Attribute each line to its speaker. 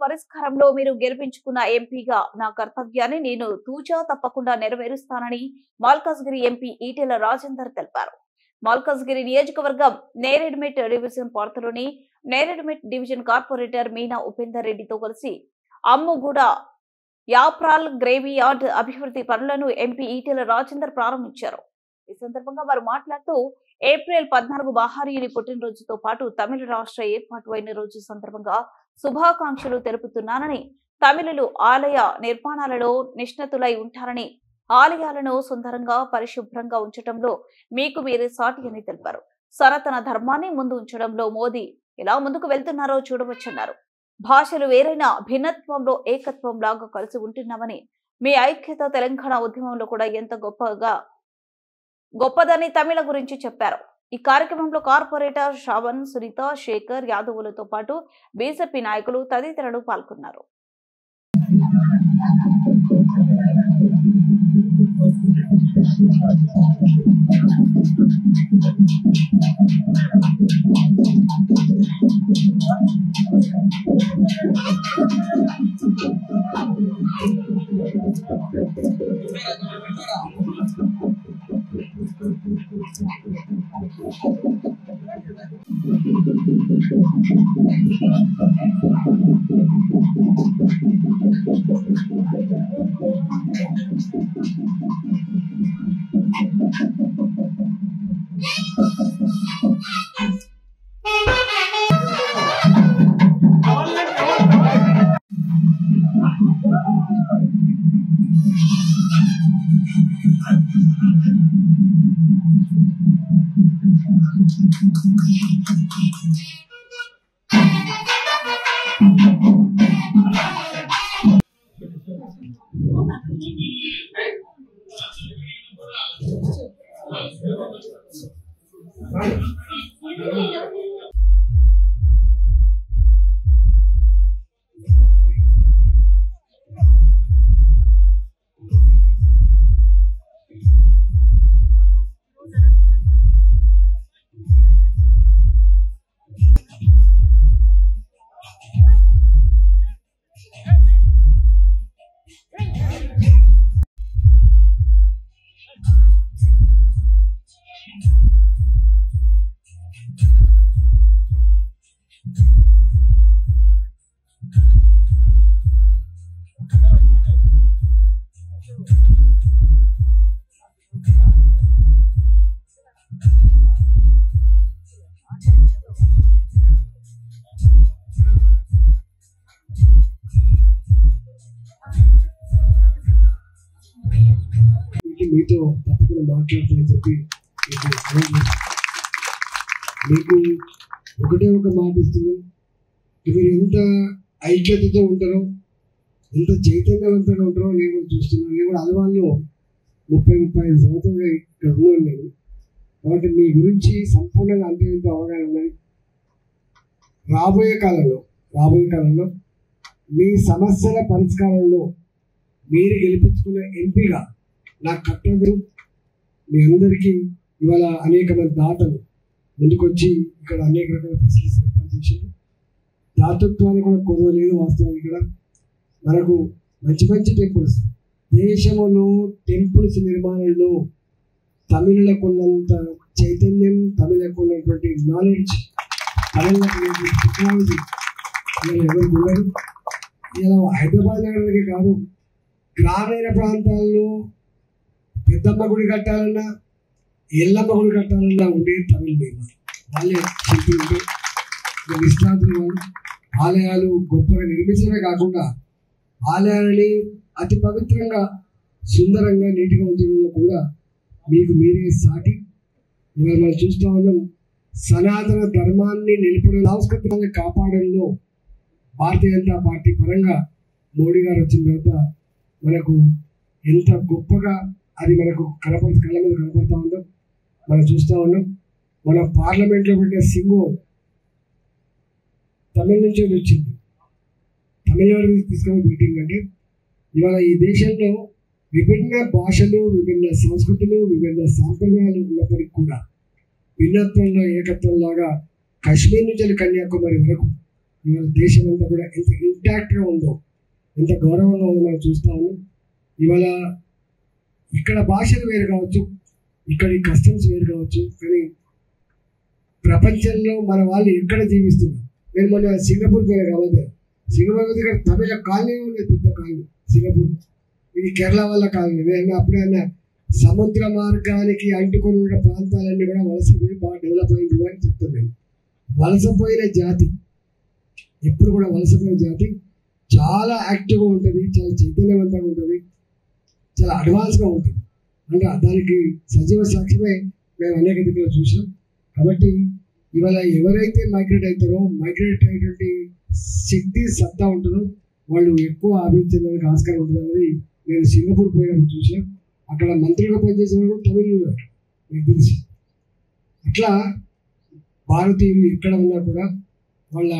Speaker 1: పరిష్కారంలో మీరు గెలిపించుకున్న ఎంపీగా నా కర్తవ్యాన్ని నేను తూచా తప్పకుండా నెరవేరుస్తానని మల్కాజ్గిరి ఎంపీ ఈటెల రాజేందర్ తెలిపారు. మల్కాజ్గిరి నియోజకవర్గం నేరేడ్మెట్ డివిజన్ పరిధిలోని నేరేడ్మెట్ డివిజన్ కార్పొరేటర్ మీనా ఉపేందర్ రెడ్డితో కలిసి అమ్ముగూడ యాప్రాల్ గ్రేవీ యార్డ్ అభివృద్ధి పనులను ఎంపీ ఈటెల రాజేందర్ ప్రారంభించారు. ఈ సందర్భంగా వారు మాట్లాడుతూ ఏప్రిల్ 14 బహారీయుని పుట్టినరోజుతో పాటు తమిళ రాష్ట్ర ఏర్పాటు అయిన రోజు సందర్భంగా శుభాకాంక్షలు తెలుపుతున్నానని, తమిళులు ఆలయ నిర్మాణాలలో నిష్ణాతులై ఉంటారని, ఆలయాలను సుందరంగా పరిశుభ్రంగా ఉంచడంలో మీకు మీరే సాటి అని తెలిపారు. సనాతన ధర్మాన్ని ముందు ఉంచడంలో మోదీ ఎలా ముందుకు వెళ్తున్నారో చూడవచ్చన్నారు. భాషలు వేరైన భిన్నత్వంలో ఏకత్వం లాగా కలిసి ఉంటున్నామని, మీ ఐక్యత తెలంగాణ ఉద్యమంలో కూడా ఎంత గొప్పదని తమిళ గురించి చెప్పారు. ఈ కార్యక్రమంలో కార్పొరేటర్ శ్రావణ్, సునీత, శేఖర్ యాదవులతో పాటు బీజేపీ నాయకులు తదితరులు పాల్గొన్నారు.
Speaker 2: మీతో తప్పకుండా మాట్లాడతానని చెప్పి మీకు ఒకటే ఒక మాట ఇస్తున్నాం. మీరు ఎంత ఐక్యతతో ఉంటారో, ఎంత చైతన్యవంతంగా ఉంటారో నేను కూడా చూస్తున్నాను. నేను కూడా అలవాళ్ళు 30-35 సంవత్సరాలుగా ఇక్కడ ఉన్నాను నేను. కాబట్టి మీ గురించి సంపూర్ణంగా అంత ఎంతో అవగాహన ఉన్నది. రాబోయే కాలంలో మీ సమస్యల పరిష్కారంలో మీరు గెలిపించుకున్న ఎంపీగా నా కర్తవ్యం మీ అందరికీ ఇవాళ అనేక మంది దాతలు ముందుకొచ్చి ఇక్కడ అనేక రకాల ఫెసిలిటీస్ ఏర్పాటు చేశారు. దాతృత్వానికి కూడా కొదవలేదు. వాస్తవానికి ఇక్కడ మనకు మంచి మంచి టెంపుల్స్, దేశంలో టెంపుల్స్ నిర్మాణంలో తమిళులకు ఉన్నంత చైతన్యం, తమిళకు ఉన్నటువంటి నాలెడ్జ్, తమిళకు ఉన్నటువంటి టెక్నాలజీ ఎవరికి ఉండదు. ఇలా హైదరాబాద్ నగరానికి కాదు, గ్రామీణ ప్రాంతాల్లో పెద్దమ్మ గుడి కట్టాలన్నా, ఎల్లమ్మ గుడి కట్టాలన్నా ఉండే తమిళ నిర్మాణం వాళ్ళే శిల్పులు విశ్రాంతులు. వాళ్ళు ఆలయాలు గొప్పగా నిర్మించడమే కాకుండా ఆలయాలని అతి పవిత్రంగా, సుందరంగా, నీటిగా ఉంచడంలో కూడా మీకు మీరే సాటి. ఇవాళ మనం చూస్తూ ఉన్నాం, సనాతన ధర్మాన్ని నిలపడం, సాంస్కృతికంగా కాపాడంలో భారతీయ జనతా పార్టీ పరంగా మోడీ గారు వచ్చిన తర్వాత మనకు ఎంత గొప్పగా అది మనకు కళ్ళ మీద కనపడతా ఉందో మనం చూస్తూ ఉన్నాం. మన పార్లమెంట్లో పెట్టిన సింగం తమిళ నుంచి వచ్చింది. తమిళనాడు తీసుకొని మీటింగ్ అంటే ఇవాళ ఈ దేశంలో విభిన్న భాషలు, విభిన్న సంస్కృతులు, విభిన్న సాంప్రదాయాలు ఉన్నప్పటికీ కూడా భిన్నత్వంలో ఏకత్వంలాగా కాశ్మీర్ నుంచి కన్యాకుమారి వరకు ఇవాళ దేశం అంతా కూడా ఎంత ఇంటాక్ట్గా ఉందో, ఎంత గౌరవంగా ఉందో మనం చూస్తా ఉన్నాం. ఇవాళ ఇక్కడ భాషలు వేరు కావచ్చు, ఇక్కడి కస్టమ్స్ వేరు కావచ్చు, కానీ ప్రపంచంలో మన వాళ్ళు ఎక్కడ జీవిస్తున్నారు. నేను మొన్న సింగపూర్ పోయిన కావాలి, సింగపూర్ దగ్గర తమిళ కాలనీ ఉండేది, పెద్ద కాలనీ సింగపూర్. ఇది కేరళ వాళ్ళ కాలనీ. నేను అప్పుడే సముద్ర మార్గానికి అంటుకొని ఉన్న ప్రాంతాలన్నీ కూడా వలసపోయి బాగా డెవలప్ అయింది అని చెప్తున్నాను. వలసపోయిన జాతి ఎప్పుడు కూడా వలసపోయిన జాతి చాలా యాక్టివ్గా ఉంటుంది, చాలా చైతన్యవంతంగా ఉంటుంది, చాలా అడ్వాన్స్గా ఉంటుంది. అంటే దానికి సజీవ సాక్ష్యమే మేము అనేక దిక్కులో చూసాం. కాబట్టి ఇవాళ ఎవరైతే మైగ్రేట్ అవుతారో, మైగ్రేట్ అయ్యేటువంటి శక్తి సత్తా ఉంటుందో వాళ్ళు ఎక్కువ అభివృద్ధి చెందడానికి ఆస్కారం ఉంటుంది అనేది నేను సింగపూర్ పోయినప్పుడు చూసాను. అక్కడ మంత్రిగా పనిచేసే వాళ్ళు తమిళ నాకు తెలిసి. అట్లా భారతీయులు ఎక్కడ ఉన్నా కూడా వాళ్ళ